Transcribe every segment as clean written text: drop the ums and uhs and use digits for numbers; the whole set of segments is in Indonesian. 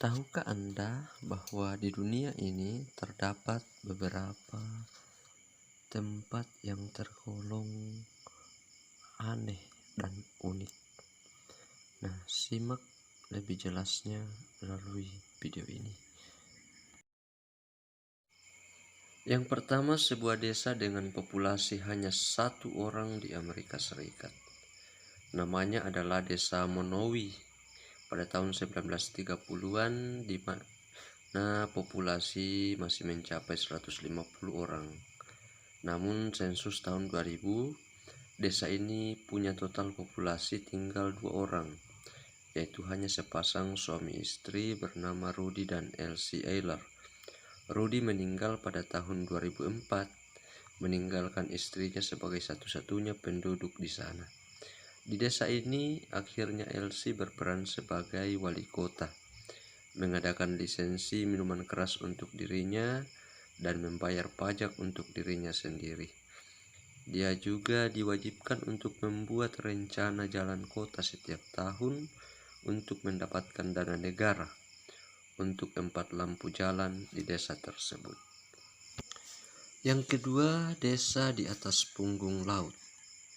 Tahukah Anda bahwa di dunia ini terdapat beberapa tempat yang tergolong aneh dan unik? Nah, simak lebih jelasnya melalui video ini. Yang pertama, sebuah desa dengan populasi hanya 1 orang di Amerika Serikat. Namanya adalah Desa Monowi. Pada tahun 1930-an, di mana populasi masih mencapai 150 orang. Namun sensus tahun 2000, desa ini punya total populasi tinggal 2 orang, yaitu hanya sepasang suami istri bernama Rudy dan Elsie Ayler. Rudy meninggal pada tahun 2004, meninggalkan istrinya sebagai satu-satunya penduduk di sana. Di desa ini, akhirnya Elsie berperan sebagai wali kota, mengadakan lisensi minuman keras untuk dirinya, dan membayar pajak untuk dirinya sendiri. Dia juga diwajibkan untuk membuat rencana jalan kota setiap tahun untuk mendapatkan dana negara untuk 4 lampu jalan di desa tersebut. Yang kedua, desa di atas punggung laut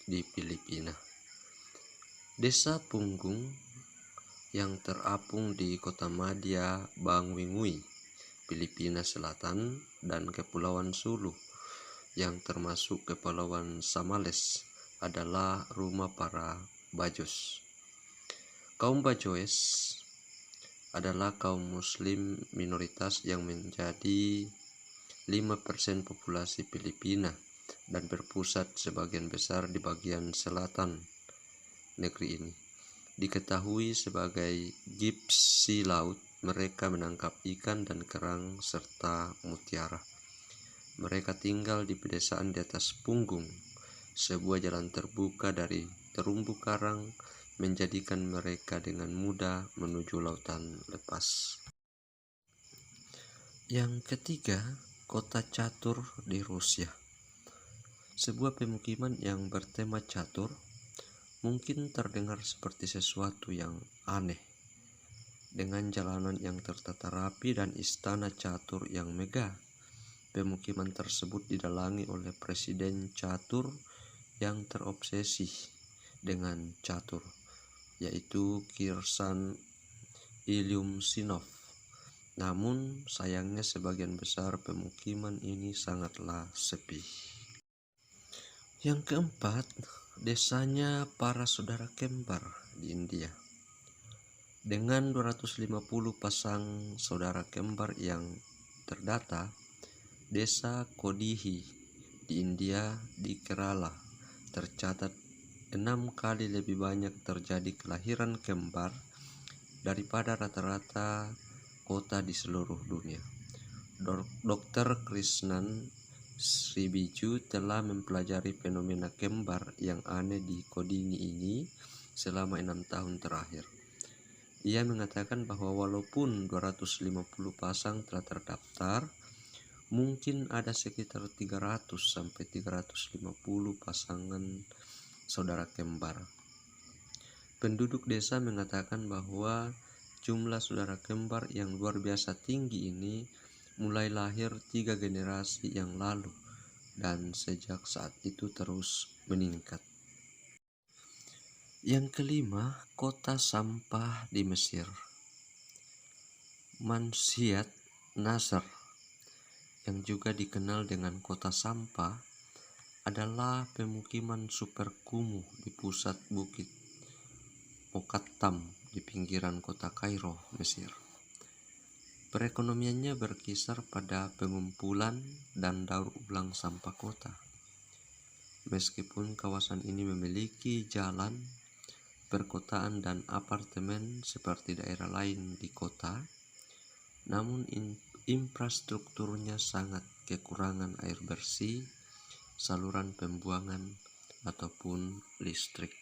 di Filipina. Desa Punggung yang terapung di Kota Madya, Banguingui, Filipina Selatan, dan Kepulauan Sulu yang termasuk Kepulauan Samales adalah rumah para Bajos. Kaum Bajos adalah kaum muslim minoritas yang menjadi 5% populasi Filipina dan berpusat sebagian besar di bagian selatan negeri ini. Diketahui sebagai gypsy laut, mereka menangkap ikan dan kerang serta mutiara. Mereka tinggal di pedesaan di atas punggung. Sebuah jalan terbuka dari terumbu karang menjadikan mereka dengan mudah menuju lautan lepas. Yang ketiga, kota catur di Rusia. Sebuah pemukiman yang bertema catur mungkin terdengar seperti sesuatu yang aneh, dengan jalanan yang tertata rapi dan istana catur yang megah. Pemukiman tersebut didalangi oleh presiden catur yang terobsesi dengan catur, yaitu Kirsan Ilyumsinov. Namun sayangnya sebagian besar pemukiman ini sangatlah sepi. Yang keempat, desanya para saudara kembar di India. Dengan 250 pasang saudara kembar yang terdata, desa Kodihi di India di Kerala tercatat 6 kali lebih banyak terjadi kelahiran kembar daripada rata-rata kota di seluruh dunia. Dr. Krishnan Sribiju telah mempelajari fenomena kembar yang aneh di Kodini ini selama 6 tahun terakhir. Ia mengatakan bahwa walaupun 250 pasang telah terdaftar, mungkin ada sekitar 300-350 pasangan saudara kembar. Penduduk desa mengatakan bahwa jumlah saudara kembar yang luar biasa tinggi ini mulai lahir 3 generasi yang lalu dan sejak saat itu terus meningkat. Yang kelima, kota sampah di Mesir. Mansyat Nasr, yang juga dikenal dengan kota sampah, adalah pemukiman super kumuh di pusat bukit Mokattam di pinggiran kota Kairo, Mesir. Perekonomiannya berkisar pada pengumpulan dan daur ulang sampah kota. Meskipun kawasan ini memiliki jalan, perkotaan dan apartemen seperti daerah lain di kota, namun infrastrukturnya sangat kekurangan air bersih, saluran pembuangan, ataupun listrik.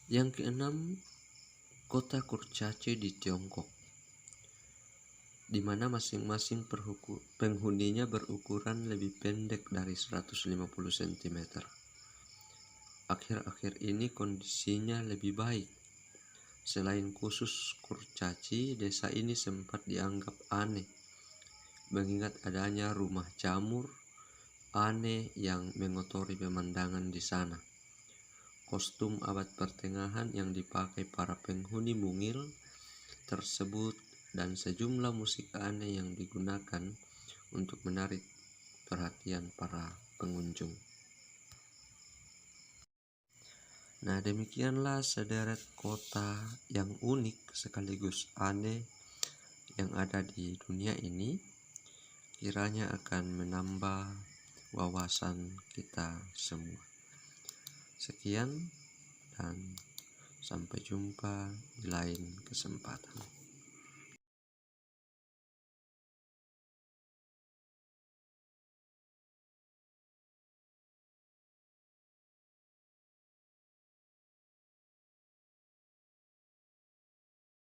Yang keenam, kota Kurcaci di Tiongkok, di mana masing-masing penghuninya berukuran lebih pendek dari 150 cm. Akhir-akhir ini kondisinya lebih baik Selain khusus kurcaci, desa ini sempat dianggap aneh, mengingat adanya rumah jamur aneh yang mengotori pemandangan di sana. Kostum abad pertengahan yang dipakai para penghuni mungil tersebut dan sejumlah musik aneh yang digunakan untuk menarik perhatian para pengunjung. Nah, demikianlah sederet kota yang unik sekaligus aneh yang ada di dunia ini, kiranya akan menambah wawasan kita semua. Sekian dan sampai jumpa di lain kesempatan.